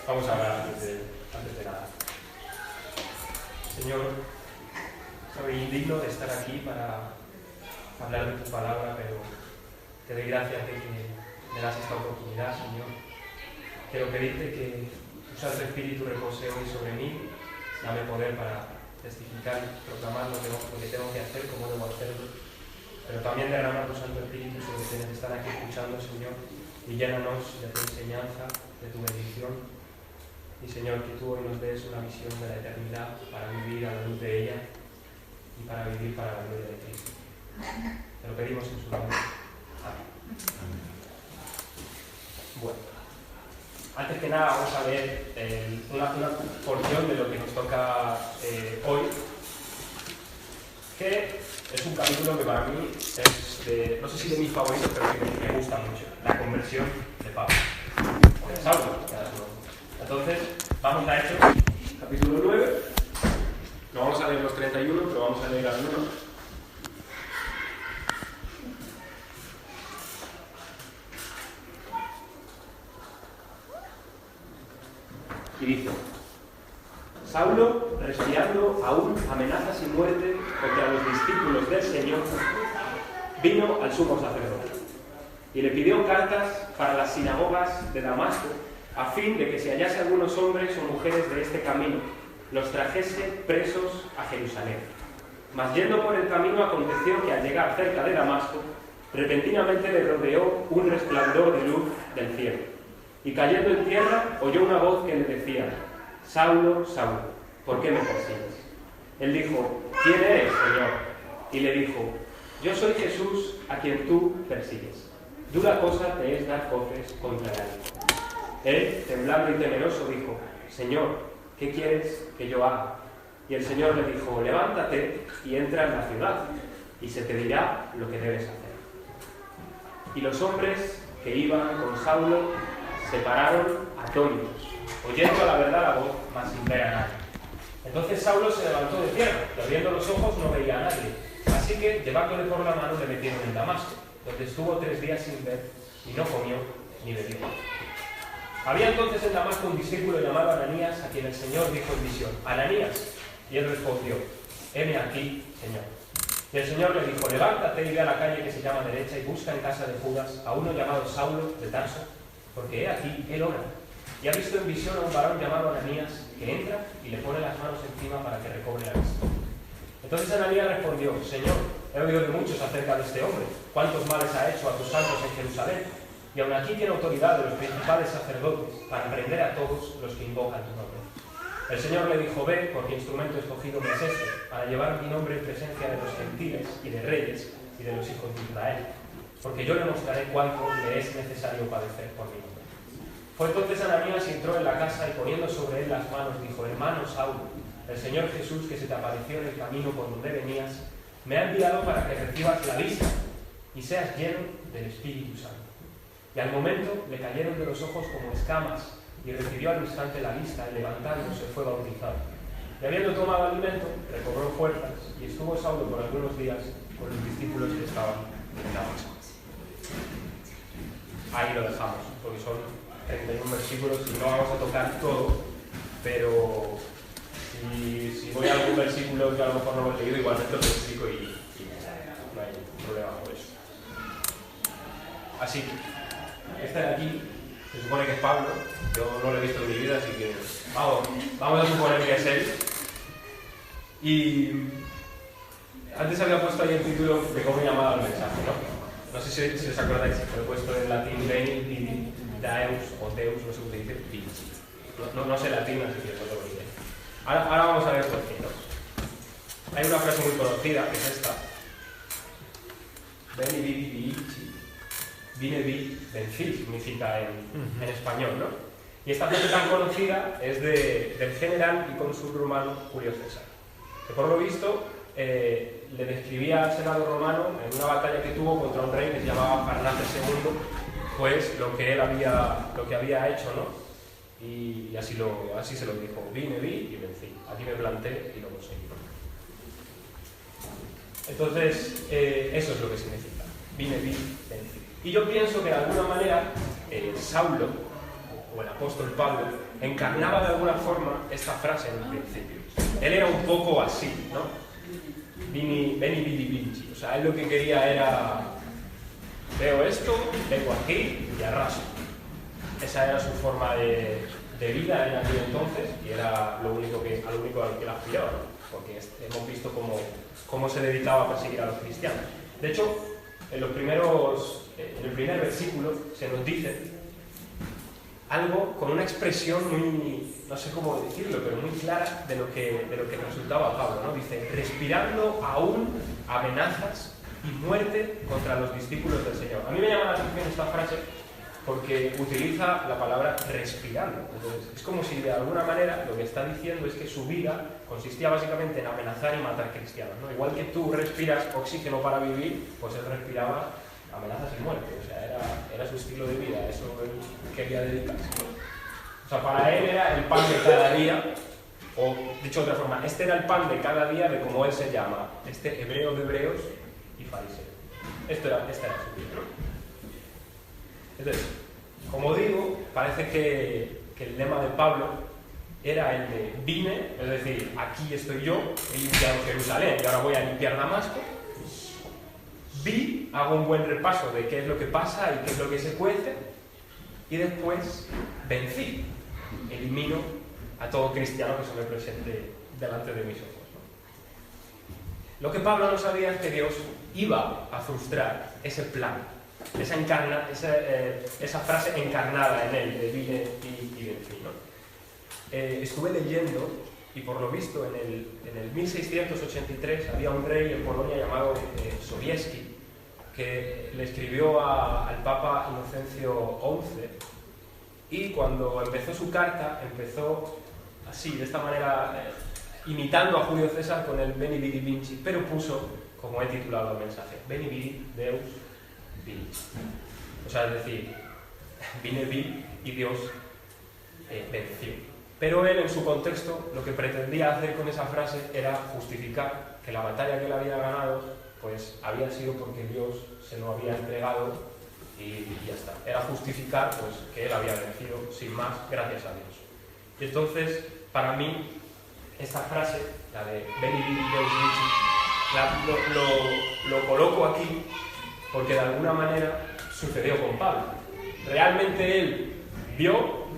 Vamos a hablar antes de nada. Señor, soy indigno de estar aquí para hablar de tu palabra, pero te doy gracias de que me das esta oportunidad, Señor. Quiero pedirte que tu Santo Espíritu repose hoy sobre mí, dame poder para testificar y proclamar lo que tengo que hacer, cómo debo hacerlo, pero también derrama tu Santo Espíritu sobre quienes están aquí escuchando, Señor, y llénanos de tu enseñanza, de tu bendición. Y Señor, que tú hoy nos des una visión de la eternidad para vivir a la luz de ella y para vivir para la gloria de Cristo. Te lo pedimos en su nombre. Amén. Bueno, antes que nada vamos a ver una porción de lo que nos toca hoy, que es un capítulo que para mí es no sé si de mis favoritos, pero que me gusta mucho, la conversión de Pablo. De Saulo, entonces, vamos a Hechos, capítulo 9. No vamos a leer los 31, pero vamos a leer algunos. Y dice: Saulo, respirando aún amenazas y muerte contra los discípulos del Señor, vino al sumo sacerdote y le pidió cartas para las sinagogas de Damasco, a fin de que si hallase algunos hombres o mujeres de este camino, los trajese presos a Jerusalén. Mas yendo por el camino aconteció que al llegar cerca de Damasco, repentinamente le rodeó un resplandor de luz del cielo. Y cayendo en tierra, oyó una voz que le decía: Saulo, Saulo, ¿por qué me persigues? Él dijo: ¿Quién eres, Señor? Y le dijo: Yo soy Jesús, a quien tú persigues. Dura cosa te es dar voces contra el alma. Él, temblando y temeroso, dijo: Señor, ¿qué quieres que yo haga? Y el Señor le dijo: Levántate y entra en la ciudad, y se te dirá lo que debes hacer. Y los hombres que iban con Saulo se pararon atónitos, oyendo a la verdad la voz, mas sin ver a nadie. Entonces Saulo se levantó de tierra, y abriendo los ojos no veía a nadie. Así que, llevándole por la mano, le metieron en Damasco, donde estuvo 3 días sin ver, y no comió ni bebió. Había entonces en Damasco un discípulo llamado Ananías, a quien el Señor dijo en visión: Ananías. Y él respondió: heme aquí, Señor. Y el Señor le dijo: levántate y ve a la calle que se llama Derecha y busca en casa de Judas a uno llamado Saulo de Tarso, porque he aquí, él ora. Y ha visto en visión a un varón llamado Ananías, que entra y le pone las manos encima para que recobre la vista. Entonces Ananías respondió: Señor, he oído de muchos acerca de este hombre, cuántos males ha hecho a tus santos en Jerusalén, y aun aquí tiene autoridad de los principales sacerdotes para prender a todos los que invocan tu nombre. El Señor le dijo: ve, porque instrumento escogido me es este, para llevar mi nombre en presencia de los gentiles y de reyes y de los hijos de Israel, porque yo le mostraré cuánto le es necesario padecer por mi nombre. Fue entonces Ananías y entró en la casa, y poniendo sobre él las manos dijo: hermano Saulo, el Señor Jesús, que se te apareció en el camino por donde venías, me ha enviado para que recibas la vista y seas lleno del Espíritu Santo. Y al momento le cayeron de los ojos como escamas, y recibió al instante la vista, y levantándose fue bautizado. Y habiendo tomado alimento, recobró fuerzas, y estuvo Saulo por algunos días con los discípulos que estaban en Damasco. Ahí lo dejamos, porque son 31 versículos y no vamos a tocar todo, pero si voy a algún versículo que a lo mejor no lo he leído, igualmente lo explico y no hay problema por eso. Así que, este de aquí se supone que es Pablo, yo no lo he visto en mi vida, así que vamos a suponer que es él. Y antes había puesto ahí el título de cómo llamaba el mensaje, ¿no? No sé si os acordáis, lo he puesto en latín: Veni, Vidi, Deus o Deus, no sé cómo se dice, Vinci. No sé latín, así que no lo diré. Ahora vamos a ver por qué, ¿no? Hay una frase muy conocida, que es esta: Veni, Vidi, Vici, Vine, Vi, Venci, significa en español, ¿no? Y esta frase tan conocida es del general y cónsul romano Julio César, que por lo visto le describía al Senado romano en una batalla que tuvo contra un rey que se llamaba Farnaces II, pues lo que había hecho, ¿no? Y así se lo dijo: vine, vi y vencí. Aquí me planté y lo conseguí. Entonces, eso es lo que significa: vine, vi, vencí. Y yo pienso que de alguna manera Saulo, o el apóstol Pablo, encarnaba de alguna forma esta frase en el principio. Él era un poco así, ¿no? Veni vidi vinci. O sea, él lo que quería era: veo esto, vengo aquí y arraso. Esa era su forma de vida en aquel entonces, y era lo único a lo único al que la aspiraba, ¿no? Porque hemos visto cómo se dedicaba a perseguir a los cristianos. De hecho, en el primer versículo se nos dice algo con una expresión muy, no sé cómo decirlo, pero muy clara de lo que resultaba Pablo, ¿no? Dice: respirando aún amenazas y muerte contra los discípulos del Señor. A mí me llama la atención esta frase porque utiliza la palabra respirando. Entonces, es como si de alguna manera lo que está diciendo es que su vida consistía básicamente en amenazar y matar cristianos, ¿no? Igual que tú respiras oxígeno para vivir, pues él respiraba amenazas y muerte. O sea, era su estilo de vida, eso él quería dedicarse. O sea, para él era el pan de cada día, o dicho de otra forma, este era el pan de cada día de como él se llama, este hebreo de hebreos y fariseo. Esta era su vida, ¿no? Entonces, como digo, parece que el lema de Pablo era el de vine, es decir, aquí estoy yo, he limpiado Jerusalén y ahora voy a limpiar Damasco. Vi, hago un buen repaso de qué es lo que pasa y qué es lo que se cuece, y después vencí, elimino a todo cristiano que se me presente delante de mis ojos, ¿no? Lo que Pablo no sabía es que Dios iba a frustrar ese plan, esa frase encarnada en él, de vine y vencí, ¿no? Estuve leyendo, y por lo visto en el 1683 había un rey en Polonia llamado Sobieski, que le escribió al Papa Inocencio XI, y cuando empezó su carta, empezó así, de esta manera, imitando a Julio César con el Veni Vidi Vinci, pero puso, como he titulado el mensaje, Veni Vidi Deus Vinci. O sea, es decir, vine, vi y Dios venció. Pero él, en su contexto, lo que pretendía hacer con esa frase era justificar que la batalla que él había ganado, pues había sido porque Dios se lo había entregado y ya está. Era justificar, pues, que él había vencido sin más, gracias a Dios. Y entonces, para mí, esta frase, la de Veni Vidi Deus Vinci, lo coloco aquí porque de alguna manera sucedió con Pablo. Realmente él vino,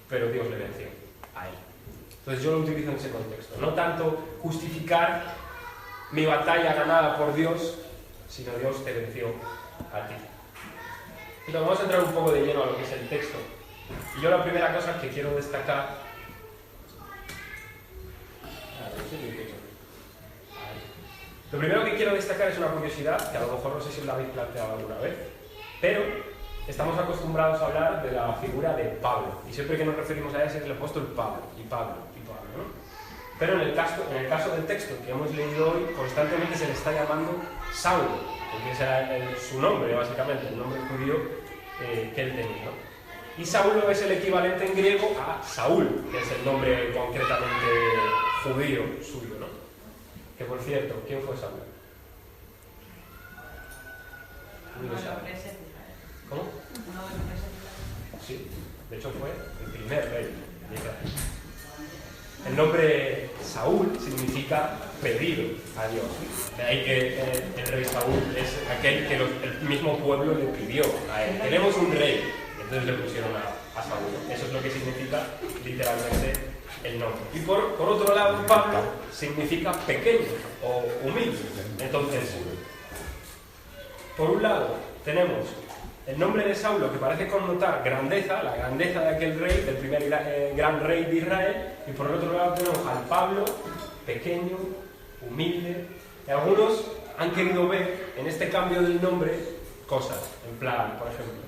pero Dios le venció a él. Entonces yo lo utilizo en ese contexto. No tanto justificar mi batalla ganada por Dios, sino Dios te venció a ti. Entonces vamos a entrar un poco de lleno a lo que es el texto. Y yo la primera cosa que quiero destacar... Lo primero que quiero destacar es una curiosidad, que a lo mejor no sé si os la habéis planteado alguna vez, pero estamos acostumbrados a hablar de la figura de Pablo, y siempre que nos referimos a ese es el apóstol Pablo, ¿no? Pero en el caso del texto que hemos leído hoy, constantemente se le está llamando Saulo, porque ese era su nombre, básicamente, el nombre judío que él tenía, ¿no? Y Saulo es el equivalente en griego a Saúl, que es el nombre concretamente judío suyo, ¿no? Que por cierto, ¿quién fue Saulo? ¿Cómo? Sí, de hecho fue el primer rey de Israel. El nombre Saúl significa pedido a Dios. De ahí que el rey Saúl es aquel que el mismo pueblo le pidió a él. Queremos un rey. Entonces le pusieron a Saúl. Eso es lo que significa literalmente el nombre. Y por otro lado, Pablo significa pequeño o humilde. Entonces, por un lado, tenemos el nombre de Saulo, que parece connotar grandeza, la grandeza de aquel rey, del primer gran rey de Israel, y por el otro lado tenemos al Pablo, pequeño, humilde. Y algunos han querido ver en este cambio del nombre cosas, en plan, por ejemplo,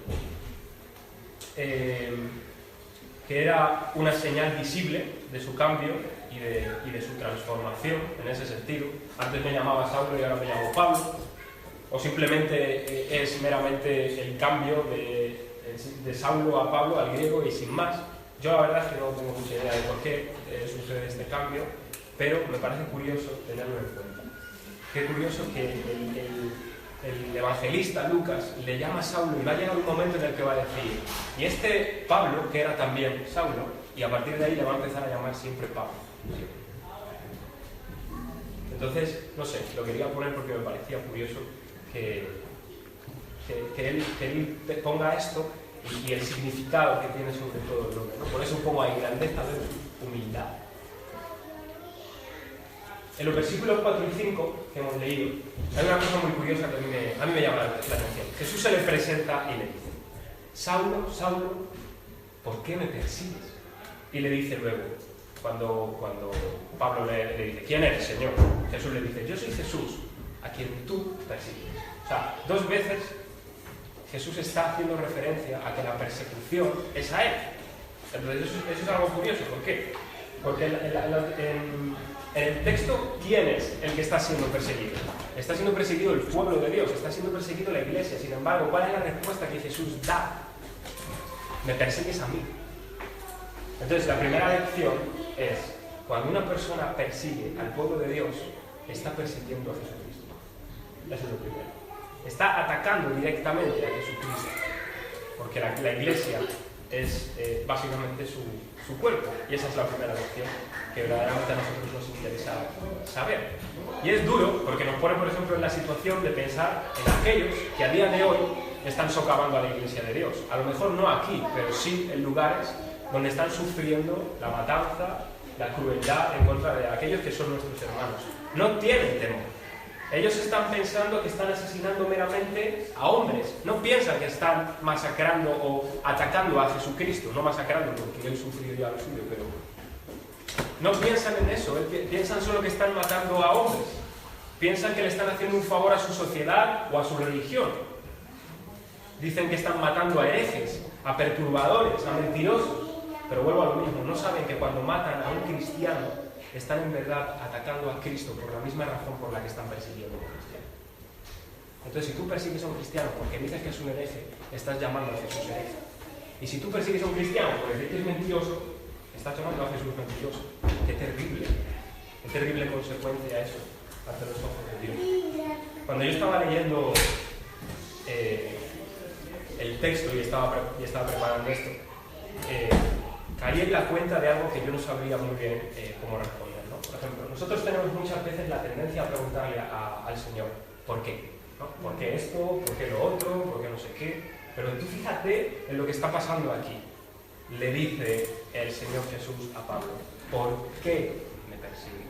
que era una señal visible de su cambio y de su transformación, en ese sentido. Antes me llamaba Saulo y ahora me llamo Pablo. O simplemente es meramente el cambio de Saulo a Pablo, al griego, y sin más. Yo la verdad es que no tengo mucha idea de por qué sucede este cambio, pero me parece curioso tenerlo en cuenta. Qué curioso que el evangelista Lucas le llama a Saulo y va a llegar un momento en el que va a decir, y este Pablo, que era también Saulo, y a partir de ahí le va a empezar a llamar siempre Pablo. Entonces, no sé, lo quería poner porque me parecía curioso que él ponga esto y el significado que tiene sobre todo el nombre, ¿no? Por eso un poco hay grandeza de humildad. En los versículos 4 y 5 que hemos leído, hay una cosa muy curiosa que a mí me llama la atención. Jesús se le presenta y le dice, Saulo, Saulo, ¿por qué me persigues? Y le dice luego, cuando Pablo le dice, ¿quién eres, Señor? Jesús le dice, yo soy Jesús, a quien tú persigues. O sea, 2 veces Jesús está haciendo referencia a que la persecución es a él. Entonces eso es algo curioso. ¿Por qué? Porque en el texto, ¿quién es el que está siendo perseguido? Está siendo perseguido el pueblo de Dios, está siendo perseguido la iglesia. Sin embargo, ¿cuál es la respuesta que Jesús da? Me persigues a mí. Entonces, la primera lección es, cuando una persona persigue al pueblo de Dios, está persiguiendo a Jesucristo. Eso es lo primero. Está atacando directamente a Jesucristo, porque la iglesia es básicamente su cuerpo, y esa es la primera lección que verdaderamente a nosotros nos interesa saber. Y es duro porque nos pone, por ejemplo, en la situación de pensar en aquellos que a día de hoy están socavando a la iglesia de Dios. A lo mejor no aquí, pero sí en lugares donde están sufriendo la matanza, la crueldad en contra de aquellos que son nuestros hermanos. No tienen temor. Ellos están pensando que están asesinando meramente a hombres. No piensan que están masacrando o atacando a Jesucristo. No masacrando porque él sufrió ya lo suyo, pero no piensan en eso. Piensan solo que están matando a hombres. Piensan que le están haciendo un favor a su sociedad o a su religión. Dicen que están matando a herejes, a perturbadores, a mentirosos. Pero vuelvo a lo mismo. No saben que cuando matan a un cristiano están en verdad atacando a Cristo por la misma razón por la que están persiguiendo a un cristiano. Entonces, si tú persigues a un cristiano porque dices que es un hereje, estás llamando a Jesús hereje. Y si tú persigues a un cristiano porque dices que es mentiroso, estás llamando a Jesús mentiroso. ¡Qué terrible consecuencia eso ante los ojos de Dios! Cuando yo estaba leyendo el texto y estaba preparando esto, caí en la cuenta de algo que yo no sabría muy bien cómo responder, ¿no? Por ejemplo, nosotros tenemos muchas veces la tendencia a preguntarle al Señor, ¿por qué? ¿No? ¿Por qué esto? ¿Por qué lo otro? ¿Por qué no sé qué? Pero tú fíjate en lo que está pasando aquí. Le dice el Señor Jesús a Pablo, ¿por qué me persigues?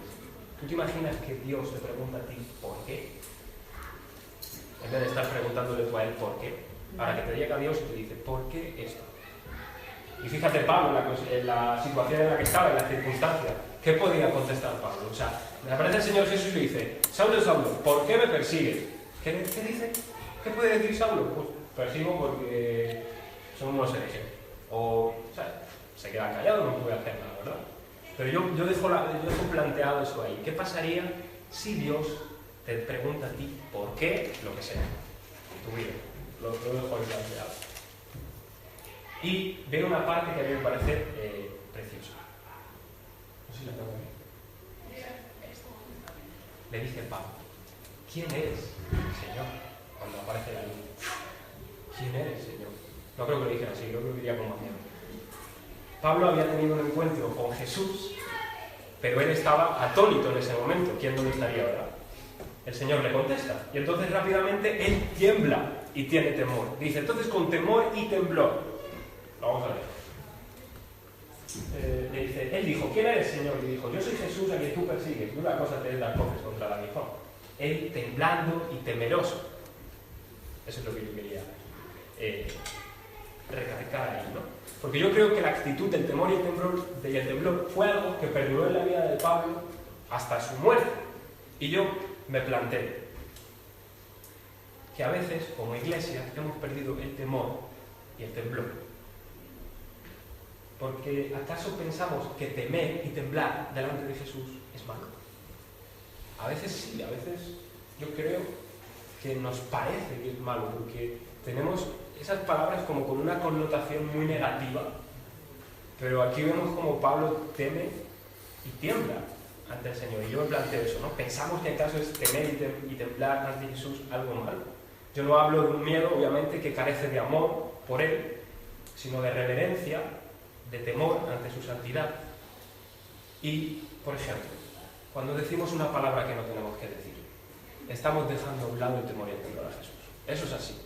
¿Tú te imaginas que Dios te pregunta a ti, ¿por qué? En vez de estar preguntándole tú a él, ¿por qué? Ahora que te llega Dios y te dice, ¿por qué esto? Y fíjate Pablo en la situación en la que estaba, en la circunstancia. ¿Qué podía contestar Pablo? O sea, me aparece el Señor Jesús y le dice, Saulo, Saulo, ¿por qué me persigues? ¿Qué dice? ¿Qué puede decir Saulo? Pues persigo porque son unos herejes. O sea, se queda callado, no puede hacer nada, ¿verdad? Pero yo dejo planteado eso ahí. ¿Qué pasaría si Dios te pregunta a ti por qué lo que sea? En tu vida. Lo dejo ahí planteado. Y veo una parte que a mí me parece preciosa. No sé si la tengo aquí. Le dice Pablo, ¿quién eres, Señor? Cuando aparece la luz. ¿Quién eres, Señor? No creo que lo dijera así, creo que lo diría como mañana. Pablo había tenido un encuentro con Jesús, pero él estaba atónito en ese momento. ¿Quién no lo estaría, verdad? El Señor le contesta. Y entonces rápidamente él tiembla y tiene temor. Dice, entonces con temor y temblor. Lo vamos a ver. Le dice, él dijo, ¿quién eres, Señor? Y dijo, yo soy Jesús a quien tú persigues. Una cosa te es dar coces contra el aguijón. Él temblando y temeroso. Eso es lo que yo quería recalcar ahí, ¿no? Porque yo creo que la actitud del temor y el temblor fue algo que perduró en la vida de Pablo hasta su muerte. Y yo me planteo que a veces, como iglesia, hemos perdido el temor y el temblor. Porque ¿acaso pensamos que temer y temblar delante de Jesús es malo? A veces sí, a veces yo creo que nos parece que es malo, porque tenemos esas palabras como con una connotación muy negativa, pero aquí vemos como Pablo teme y tiembla ante el Señor. Y yo me planteo eso, ¿no? ¿Pensamos que acaso es temer y temblar ante Jesús algo malo? Yo no hablo de un miedo, obviamente, que carece de amor por Él, sino de reverencia, de temor ante su santidad. Y, por ejemplo, cuando decimos una palabra que no tenemos que decir, estamos dejando a un lado el temor y el temblor a Jesús. Eso es así.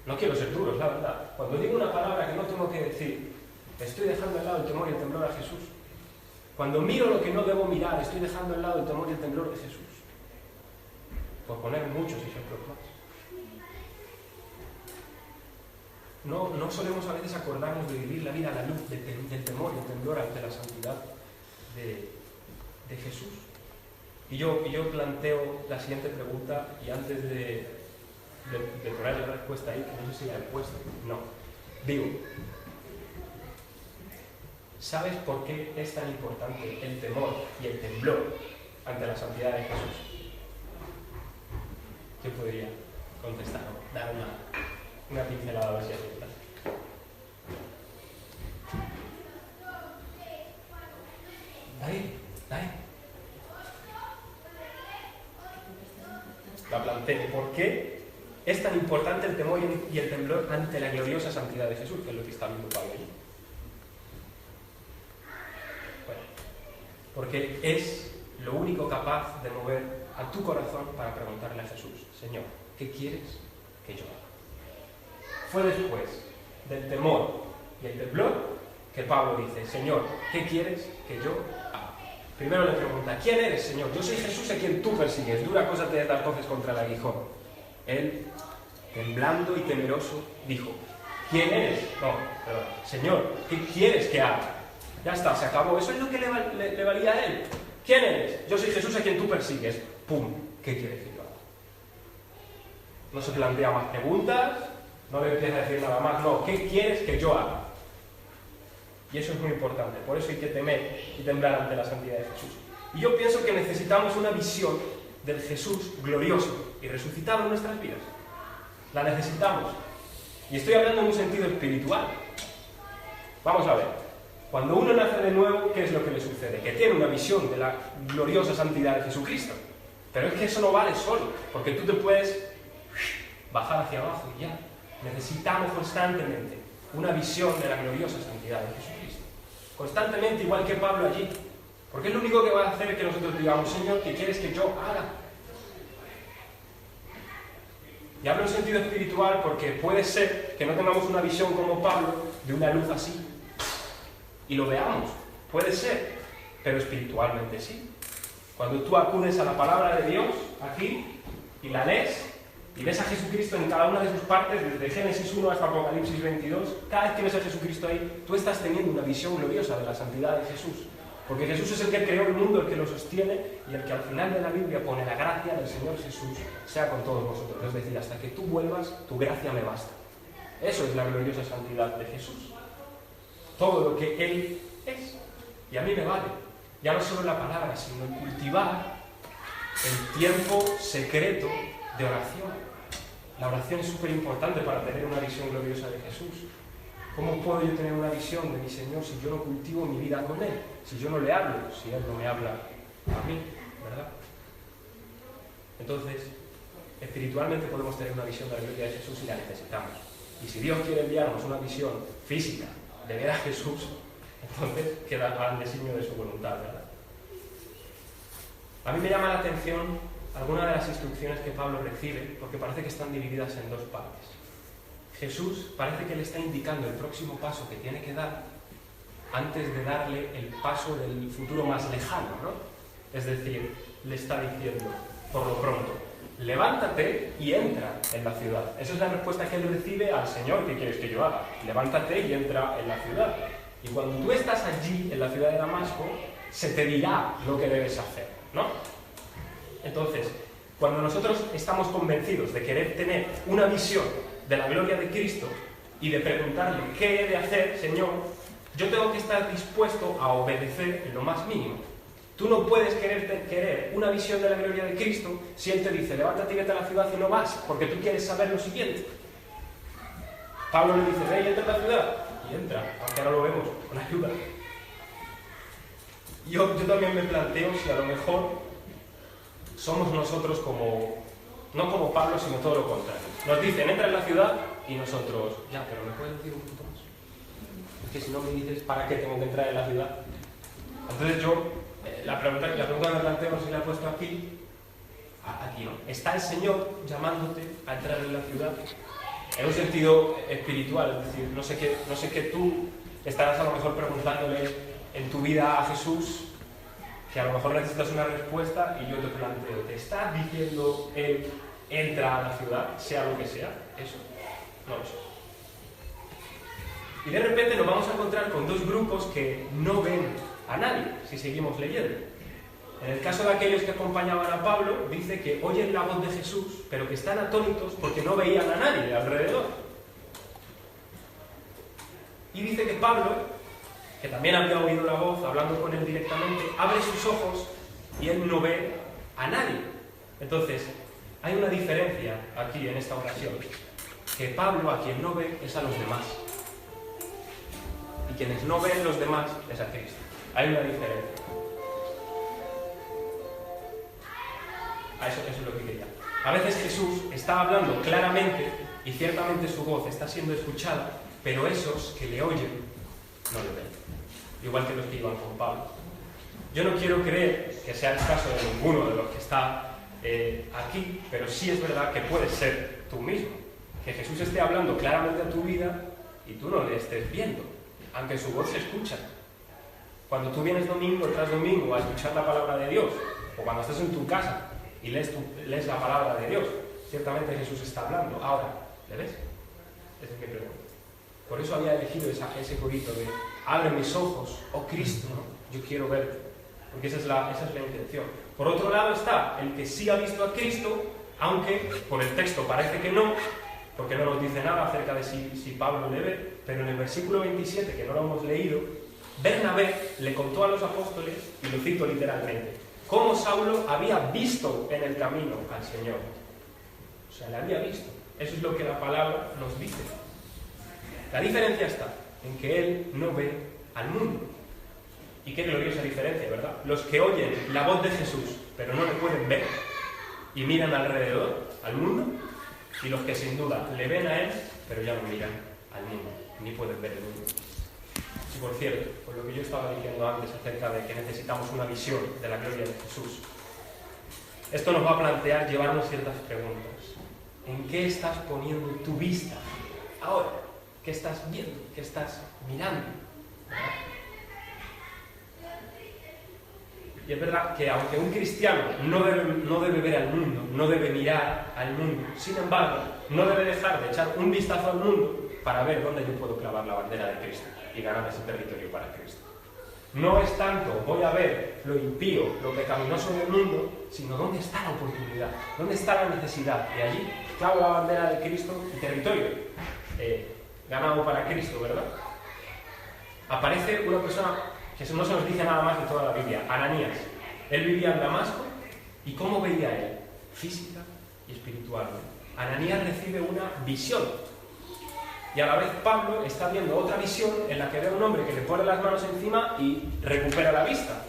No quiero ser duro, es la verdad. Cuando digo una palabra que no tengo que decir, estoy dejando al lado el temor y el temblor a Jesús. Cuando miro lo que no debo mirar, estoy dejando al lado el temor y el temblor de Jesús. Por poner muchos ejemplos más. No solemos a veces acordarnos de vivir la vida a la luz del temor y el temblor ante la santidad de Jesús. Y yo planteo la siguiente pregunta, y antes de poner la respuesta ahí, que no sé si la he puesto, no. Digo, ¿sabes por qué es tan importante el temor y el temblor ante la santidad de Jesús? ¿Quién podría contestar? Dar una pincelada a ver si aceptas. Dale. La planteé. ¿Por qué es tan importante el temor y el temblor ante la gloriosa santidad de Jesús? Que es lo que está viendo Pablo allí. Bueno, porque es lo único capaz de mover a tu corazón para preguntarle a Jesús: Señor, ¿qué quieres que yo haga? Fue después del temor y el temblor que Pablo dice: Señor, ¿qué quieres que yo haga? Primero le pregunta: ¿quién eres, Señor? Yo soy Jesús a quien tú persigues. Dura cosa te dar coces contra el aguijón. Él, temblando y temeroso, dijo: ¿quién eres? No, perdón. Señor, ¿qué quieres que haga? Ya está, se acabó. Eso es lo que le valía a él. ¿Quién eres? Yo soy Jesús a quien tú persigues. ¡Pum! ¿Qué quieres que yo haga? No se plantea más preguntas, no le empieza a decir nada más. No, ¿qué quieres que yo haga? Y eso es muy importante. Por eso hay que temer y temblar ante la santidad de Jesús. Y yo pienso que necesitamos una visión del Jesús glorioso y resucitado en nuestras vidas. La necesitamos. Y estoy hablando en un sentido espiritual. Vamos a ver. Cuando uno nace de nuevo, ¿qué es lo que le sucede? Que tiene una visión de la gloriosa santidad de Jesucristo. Pero es que eso no vale solo, porque tú te puedes bajar hacia abajo y ya. Necesitamos constantemente una visión de la gloriosa santidad de Jesucristo. Constantemente, igual que Pablo allí. Porque es lo único que va a hacer que nosotros digamos: Señor, ¿qué quieres que yo haga? Y hablo en sentido espiritual porque puede ser que no tengamos una visión como Pablo de una luz así y lo veamos. Puede ser, pero espiritualmente sí. Cuando tú acudes a la palabra de Dios aquí y la lees y ves a Jesucristo en cada una de sus partes, desde Génesis 1 hasta Apocalipsis 22, cada vez que ves a Jesucristo ahí, tú estás teniendo una visión gloriosa de la santidad de Jesús. Porque Jesús es el que creó el mundo, el que lo sostiene, y el que al final de la Biblia pone: la gracia del Señor Jesús sea con todos vosotros. Es decir, hasta que tú vuelvas, tu gracia me basta. Eso es la gloriosa santidad de Jesús. Todo lo que Él es. Y a mí me vale. Ya no solo la palabra, sino el cultivar el tiempo secreto de oración. La oración es súper importante para tener una visión gloriosa de Jesús. ¿Cómo puedo yo tener una visión de mi Señor si yo no cultivo mi vida con Él? Si yo no le hablo, si Él no me habla a mí, ¿verdad? Entonces, espiritualmente podemos tener una visión de la gloria de Jesús y la necesitamos. Y si Dios quiere enviarnos una visión física de ver a Jesús, entonces queda al designio de su voluntad, ¿verdad? A mí me llama la atención algunas de las instrucciones que Pablo recibe, porque parece que están divididas en dos partes. Jesús parece que le está indicando el próximo paso que tiene que dar antes de darle el paso del futuro más lejano, ¿no? Es decir, le está diciendo, por lo pronto, levántate y entra en la ciudad. Esa es la respuesta que él recibe al Señor: ¿qué quieres que yo haga? Levántate y entra en la ciudad. Y cuando tú estás allí, en la ciudad de Damasco, se te dirá lo que debes hacer, ¿no? Entonces, cuando nosotros estamos convencidos de querer tener una visión de la gloria de Cristo y de preguntarle: ¿qué he de hacer, Señor? Yo tengo que estar dispuesto a obedecer en lo más mínimo. Tú no puedes querer una visión de la gloria de Cristo si Él te dice: levántate y vete a la ciudad, y no vas, porque tú quieres saber lo siguiente. Pablo le dice: ve y entra a la ciudad, y entra, aunque ahora lo vemos con ayuda. Yo también me planteo si a lo mejor somos nosotros como No como Pablo, sino todo lo contrario. Nos dicen, entra en la ciudad y nosotros, ya, pero ¿me puedes decir un poquito más? Es que si no me dices, ¿para qué tengo que entrar en la ciudad? Entonces yo, la pregunta que me planteo, no sé si la he puesto aquí, ¿no? ¿Está el Señor llamándote a entrar en la ciudad? En un sentido espiritual, es decir, no sé qué tú estarás a lo mejor preguntándole en tu vida a Jesús, que a lo mejor necesitas una respuesta y yo te planteo, ¿te está diciendo Él, entra a la ciudad, sea lo que sea? Eso, no lo sé. Y de repente nos vamos a encontrar con dos grupos que no ven a nadie, si seguimos leyendo. En el caso de aquellos que acompañaban a Pablo, dice que oyen la voz de Jesús, pero que están atónitos porque no veían a nadie alrededor. Y dice que Pablo, que también había oído la voz, hablando con él directamente, abre sus ojos y él no ve a nadie. Entonces, hay una diferencia aquí en esta ocasión, que Pablo a quien no ve es a los demás. Y quienes no ven los demás es a Cristo. Hay una diferencia. Eso es lo que quería. A veces Jesús está hablando claramente y ciertamente su voz está siendo escuchada, pero esos que le oyen no le ven. Igual que los que iban con Pablo. Yo no quiero creer que sea el caso de ninguno de los que está aquí, pero sí es verdad que puedes ser tú mismo. Que Jesús esté hablando claramente a tu vida y tú no le estés viendo, aunque su voz se escucha. Cuando tú vienes domingo tras domingo a escuchar la palabra de Dios, o cuando estás en tu casa y lees la palabra de Dios, ciertamente Jesús está hablando. Ahora, ¿le ves? Esa es mi pregunta. Por eso había elegido ese corito de abre mis ojos, oh Cristo, ¿no? Yo quiero verte. Porque esa es la intención. Por otro lado está el que sí ha visto a Cristo, aunque por el texto parece que no, porque no nos dice nada acerca de si Pablo le ve, pero en el versículo 27, que no lo hemos leído, Bernabé le contó a los apóstoles, y lo cito literalmente, cómo Saulo había visto en el camino al Señor. O sea, le había visto. Eso es lo que la palabra nos dice. La diferencia está en que él no ve al mundo. Y qué gloriosa diferencia, ¿verdad? Los que oyen la voz de Jesús, pero no le pueden ver, y miran alrededor, al mundo, y los que sin duda le ven a él, pero ya no miran al mundo, ni pueden ver el mundo. Y por cierto, por lo que yo estaba diciendo antes acerca de que necesitamos una visión de la gloria de Jesús, esto nos va a plantear llevarnos ciertas preguntas. ¿En qué estás poniendo tu vista ahora? ¿Qué estás viendo? ¿Qué estás mirando? ¿Verdad? Y es verdad que aunque un cristiano no debe ver al mundo, no debe mirar al mundo, sin embargo, no debe dejar de echar un vistazo al mundo para ver dónde yo puedo clavar la bandera de Cristo y ganar ese territorio para Cristo. No es tanto voy a ver lo impío, lo pecaminoso del mundo, sino dónde está la oportunidad, dónde está la necesidad. Y allí clavo la bandera de Cristo y territorio ganado para Cristo, ¿verdad? Aparece una persona que no se nos dice nada más de toda la Biblia, Ananías. Él vivía en Damasco, ¿y cómo veía él? Física y espiritualmente. Ananías recibe una visión, y a la vez Pablo está viendo otra visión en la que ve a un hombre que le pone las manos encima y recupera la vista.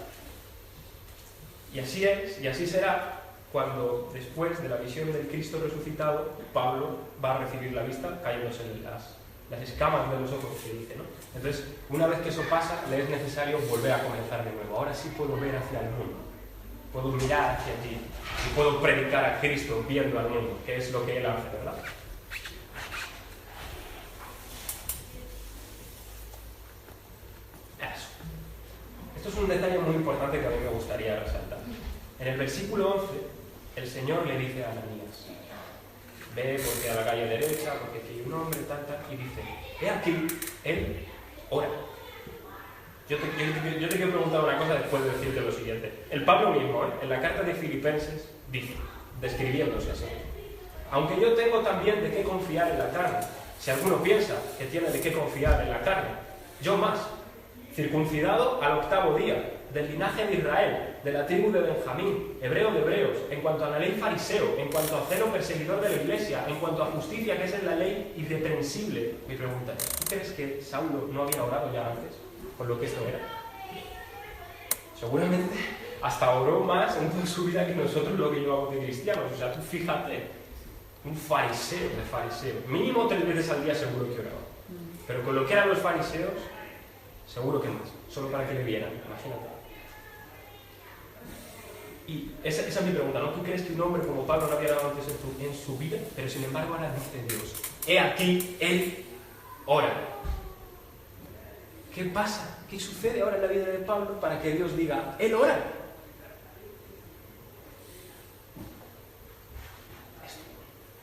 Y así es, y así será cuando después de la visión del Cristo resucitado, Pablo va a recibir la vista cayéndose en las escamas de los ojos, que dice, ¿no? Entonces, una vez que eso pasa, le es necesario volver a comenzar de nuevo. Ahora sí puedo ver hacia el mundo, puedo mirar hacia ti y puedo predicar a Cristo viendo al mundo, que es lo que él hace, ¿verdad? Eso. Esto es un detalle muy importante que a mí me gustaría resaltar. En el versículo 11, el Señor le dice a Ananías, ve porque a la calle derecha, porque aquí hay un hombre, tal, y dice, he aquí, él ora. Yo te quiero preguntar una cosa después de decirte lo siguiente. El Pablo mismo, en la carta de Filipenses, dice, describiéndose así, aunque yo tengo también de qué confiar en la carne, si alguno piensa que tiene de qué confiar en la carne, yo más, circuncidado al 8º día, del linaje de Israel, de la tribu de Benjamín, hebreo de hebreos, en cuanto a la ley fariseo, en cuanto a celo perseguidor de la iglesia, en cuanto a justicia, que es en la ley irreprensible. Mi pregunta es, ¿tú crees que Saulo no había orado ya antes con lo que esto era? Seguramente hasta oró más en toda su vida que nosotros lo que llevamos de cristianos. O sea, tú fíjate, un fariseo de fariseos. Mínimo 3 veces al día seguro que oraba. Pero con lo que eran los fariseos, seguro que más. Solo para que le vieran, imagínate. Y esa es mi pregunta, ¿no? ¿Tú crees que un hombre como Pablo no había dado antes en su vida? Pero sin embargo ahora dice Dios, he aquí, él ora. ¿Qué pasa? ¿Qué sucede ahora en la vida de Pablo para que Dios diga, él ora? Esto.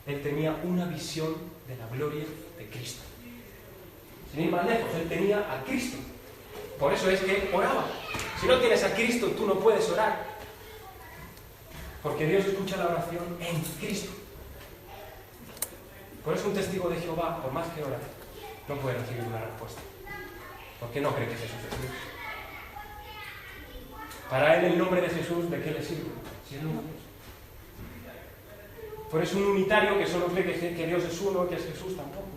Él tenía una visión de la gloria de Cristo. Sin ir más lejos, él tenía a Cristo. Por eso es que oraba. Si no tienes a Cristo, tú no puedes orar. Porque Dios escucha la oración en Cristo. Por eso un testigo de Jehová, por más que ora, no puede recibir una respuesta. Porque no cree que Jesús es Dios. Para él el nombre de Jesús, ¿de qué le sirve? Si es uno Dios. Por eso un unitario que solo cree que Dios es uno, que es Jesús, tampoco.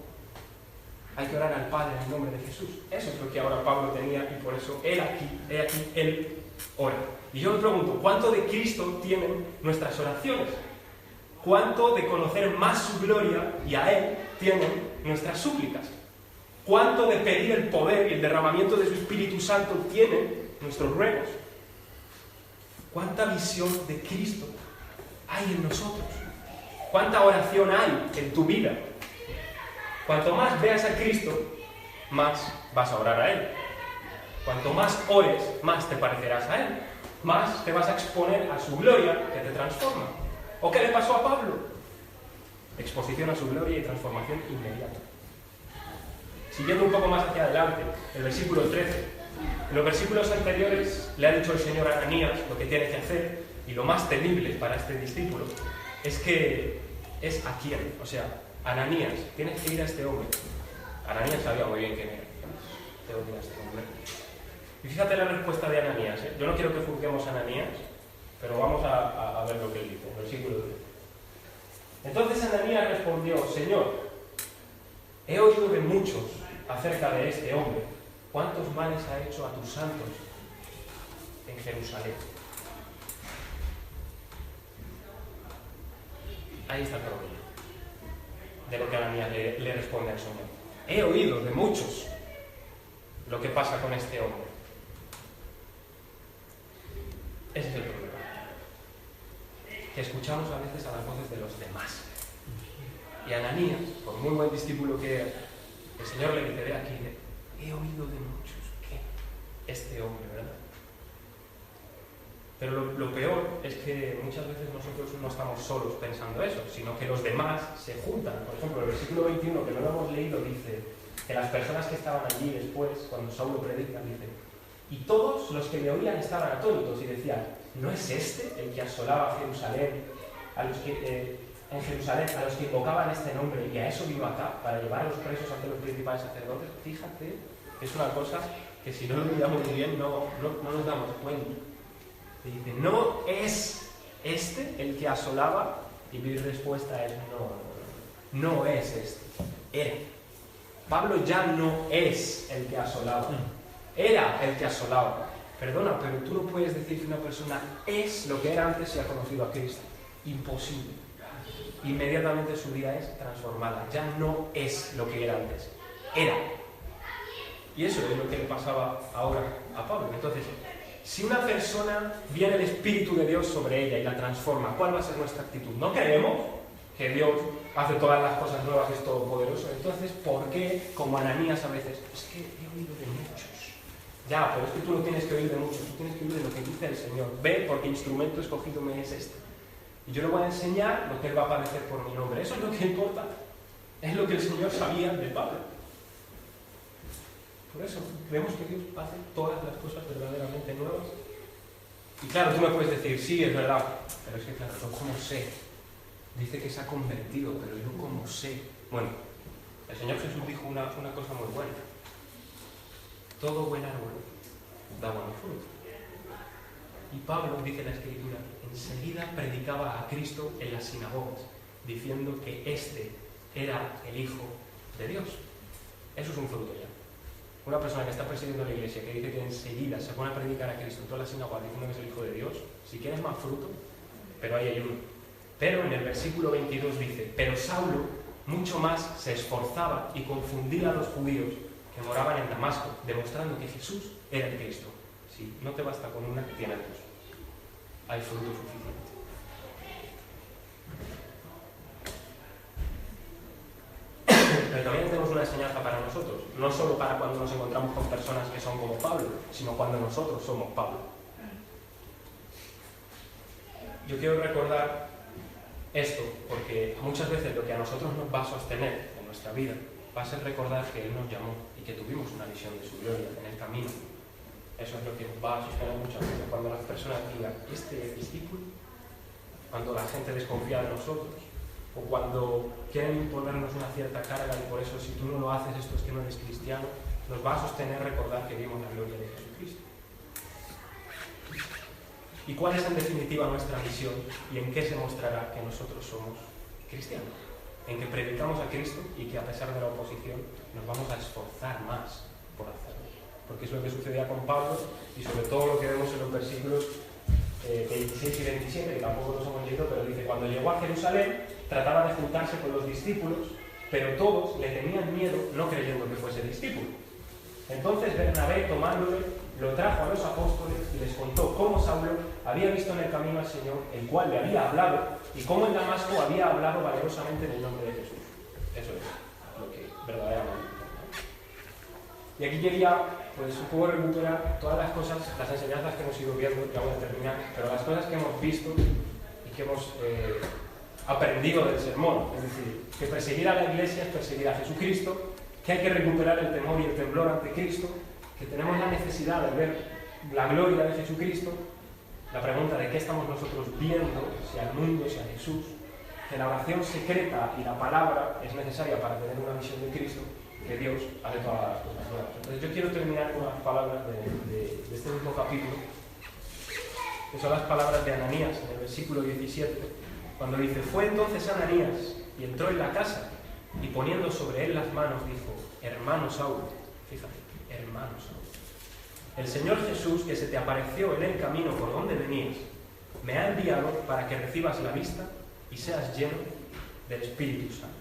Hay que orar al Padre en el nombre de Jesús. Eso es lo que ahora Pablo tenía y por eso él aquí, él ora. Y yo me pregunto, ¿cuánto de Cristo tienen nuestras oraciones? ¿Cuánto de conocer más su gloria y a Él tienen nuestras súplicas? ¿Cuánto de pedir el poder y el derramamiento de su Espíritu Santo tienen nuestros ruegos? ¿Cuánta visión de Cristo hay en nosotros? ¿Cuánta oración hay en tu vida? Cuanto más veas a Cristo, más vas a orar a Él. Cuanto más ores, más te parecerás a Él. Más te vas a exponer a su gloria que te transforma. ¿O qué le pasó a Pablo? Exposición a su gloria y transformación inmediata. Siguiendo un poco más hacia adelante, el versículo 13. En los versículos anteriores le ha dicho el Señor a Ananías lo que tiene que hacer, y lo más temible para este discípulo es que es a quién. O sea, Ananías, tienes que ir a este hombre. Ananías sabía muy bien quién era. Tengo que ir a este hombre. Y fíjate la respuesta de Ananías. Yo no quiero que juzguemos a Ananías, pero vamos a ver lo que él dice. Versículo 3. Entonces Ananías respondió, Señor, he oído de muchos acerca de este hombre. ¿Cuántos males ha hecho a tus santos en Jerusalén? Ahí está el problema. De lo que Ananías le responde al Señor. He oído de muchos lo que pasa con este hombre. Ese es el problema. Que escuchamos a veces a las voces de los demás. Y Ananías, por muy buen discípulo que era, el Señor le dice, ve aquí, he oído de muchos que este hombre, ¿verdad? Pero lo peor es que muchas veces nosotros no estamos solos pensando eso, sino que los demás se juntan. Por ejemplo, el versículo 21, que no lo hemos leído, dice que las personas que estaban allí después, cuando Saulo predica, dice, y todos los que le oían estaban atónitos y decían, ¿no es este el que asolaba a Jerusalén, en Jerusalén, a los que invocaban este nombre, y a eso vino acá, para llevar a los presos ante los principales sacerdotes? Fíjate, es una cosa que si no lo miramos muy bien no nos damos cuenta. Y dice, ¿no es este el que asolaba? Y mi respuesta es, no es este, era. Pablo ya no es el que asolaba, era el que asolaba. Perdona, pero tú no puedes decir que una persona es lo que era antes si ha conocido a Cristo. Imposible. Inmediatamente su vida es transformada. Ya no es lo que era antes. Era. Y eso es lo que le pasaba ahora a Pablo. Entonces, si una persona viene el Espíritu de Dios sobre ella y la transforma, ¿cuál va a ser nuestra actitud? ¿No creemos que Dios hace todas las cosas nuevas, es todopoderoso? Entonces, ¿por qué, como Ananías a veces, es que he oído de muchos? Ya, pero es que tú no tienes que oír de muchos, tú tienes que oír de lo que dice el Señor. Ve, porque instrumento escogido me es este. Y yo le voy a enseñar lo que Él va a padecer por mi nombre. Eso es lo que importa. Es lo que el Señor sabía de Pablo. Por eso, creemos que Dios hace todas las cosas verdaderamente nuevas. Y claro, tú me puedes decir, sí, es verdad, pero es que claro, yo cómo sé. Dice que se ha convertido, pero yo cómo sé. Bueno, el Señor Jesús dijo una cosa muy buena. Todo buen árbol da buen fruto. Y Pablo, dice la Escritura, enseguida predicaba a Cristo en las sinagogas, diciendo que este era el Hijo de Dios. Eso es un fruto ya. una persona que está presidiendo la iglesia, que dice que enseguida se pone a predicar a Cristo en toda la sinagoga diciendo que es el Hijo de Dios, si quieres más fruto, pero ahí hay uno. Pero en el versículo 22 dice, pero Saulo mucho más se esforzaba y confundía a los judíos que moraban en Damasco, demostrando que Jesús era el Cristo. Si no te basta con una, tienes dos. Hay fruto suficiente. Pero también tenemos una enseñanza para nosotros, no solo para cuando nos encontramos con personas que son como Pablo, sino cuando nosotros somos Pablo. Yo quiero recordar esto, porque muchas veces lo que a nosotros nos va a sostener en nuestra vida va a ser recordar que Él nos llamó y que tuvimos una visión de su gloria en el camino. Eso es lo que nos va a sostener muchas veces cuando las personas digan, ¿este discípulo? Cuando la gente desconfía de nosotros, o cuando quieren imponernos una cierta carga y por eso si tú no lo haces esto es que no eres cristiano, nos va a sostener recordar que vimos la gloria de Jesucristo. ¿Y cuál es en definitiva nuestra misión y en qué se mostrará que nosotros somos cristianos? En que predicamos a Cristo y que a pesar de la oposición nos vamos a esforzar más por hacerlo. Porque es lo que sucedía con Pablo y sobre todo lo que vemos en los versículos 26 y 27, que tampoco los hemos leído, pero dice, cuando llegó a Jerusalén trataba de juntarse con los discípulos, pero todos le tenían miedo no creyendo que fuese discípulo. Entonces Bernabé, tomándole, lo trajo a los apóstoles y les contó cómo Saulo había visto en el camino al Señor, el cual le había hablado, y cómo en Damasco había hablado valerosamente en el nombre de Jesús. Eso es lo que verdaderamente importa. Y aquí quería, pues, un poco recuperar todas las cosas, las enseñanzas que hemos ido viendo, ya voy a terminar, pero las cosas que hemos visto y que hemos aprendido del sermón. Es decir, que perseguir a la iglesia es perseguir a Jesucristo, que hay que recuperar el temor y el temblor ante Cristo, que tenemos la necesidad de ver la gloria de Jesucristo, la pregunta de qué estamos nosotros viendo, si al mundo, si a Jesús, que la oración secreta y la palabra es necesaria para tener una visión de Cristo, que Dios hace todas las cosas nuevas. Entonces yo quiero terminar con unas palabras de este mismo capítulo, que son las palabras de Ananías, en el versículo 17, cuando dice, fue entonces Ananías y entró en la casa y poniendo sobre él las manos dijo, hermano Saulo, fíjate, hermano Saulo, el Señor Jesús que se te apareció en el camino por donde venías, me ha enviado para que recibas la vista y seas lleno del Espíritu Santo.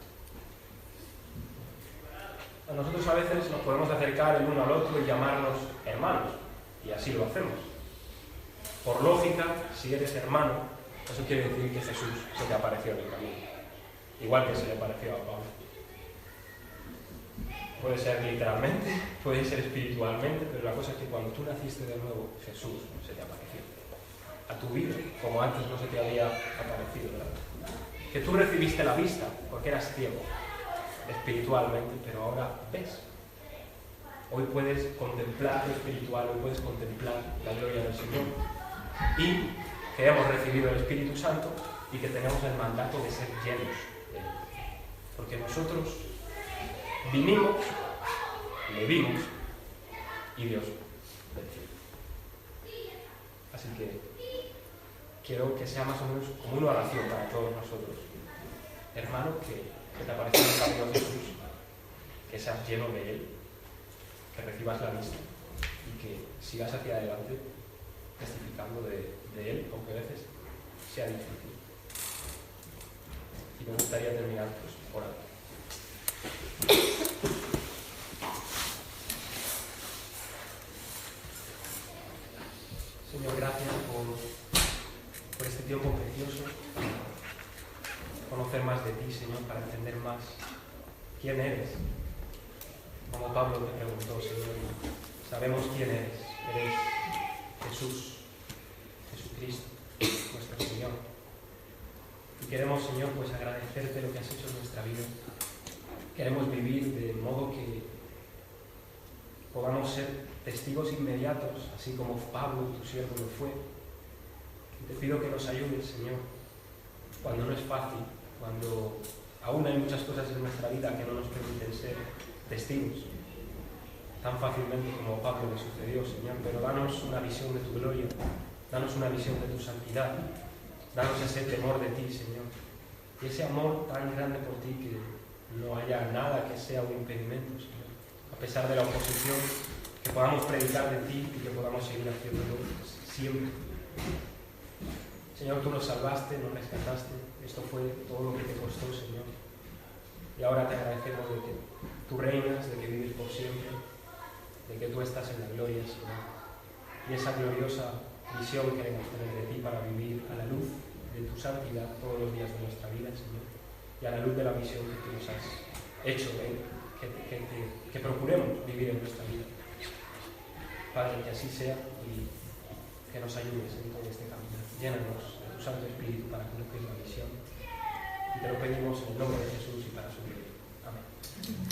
A nosotros a veces nos podemos acercar el uno al otro y llamarnos hermanos, y así lo hacemos. Por lógica, si eres hermano, eso quiere decir que Jesús se te apareció en el camino, igual que se le apareció a Pablo. Puede ser literalmente, puede ser espiritualmente, pero la cosa es que cuando tú naciste de nuevo, Jesús se te apareció a tu vida, como antes no se te había aparecido, ¿verdad? Que tú recibiste la vista, porque eras ciego espiritualmente, pero ahora ves. Hoy puedes contemplar lo espiritual, hoy puedes contemplar la gloria del Señor. Y que hemos recibido el Espíritu Santo y que tenemos el mandato de ser llenos de Él. Porque nosotros vinimos, le vimos y Dios venció. Así que quiero que sea más o menos como una oración para todos nosotros. Hermano, que te aparezca en el camino de Jesús, que seas lleno de Él, que recibas la vista y que sigas hacia adelante testificando de Él, aunque a veces sea difícil. Y me gustaría terminar pues orando. Señor, gracias por este tiempo precioso, conocer más de ti, Señor, para entender más quién eres. Como Pablo te preguntó, Señor, sabemos quién eres. Eres Jesús, Jesucristo, nuestro Señor. Y queremos, Señor, pues agradecerte lo que has hecho en nuestra vida. Queremos vivir de modo que podamos ser testigos inmediatos, así como Pablo, tu siervo, lo fue. Y te pido que nos ayudes, Señor, cuando no es fácil, cuando aún hay muchas cosas en nuestra vida que no nos permiten ser testigos tan fácilmente como a Pablo le sucedió, Señor, pero danos una visión de tu gloria, danos una visión de tu santidad, danos ese temor de ti, Señor, y ese amor tan grande por ti que no haya nada que sea un impedimento, Señor, a a pesar de la oposición, que podamos predicar de ti y que podamos seguir haciéndolo siempre. Señor, tú nos salvaste, nos rescataste, esto fue todo lo que te costó, Señor. Y ahora te agradecemos de que tú reinas, de que vives por siempre, de que tú estás en la gloria, Señor. Y esa gloriosa visión queremos tener de ti para vivir a la luz de tu santidad todos los días de nuestra vida, Señor. Y a la luz de la visión que tú nos has hecho, que procuremos vivir en nuestra vida. Padre, que así sea y que nos ayudes en todo este camino. Llénanos de tu Santo Espíritu para cumplir la misión. Y te lo pedimos en el nombre de Jesús y para su gloria. Amén.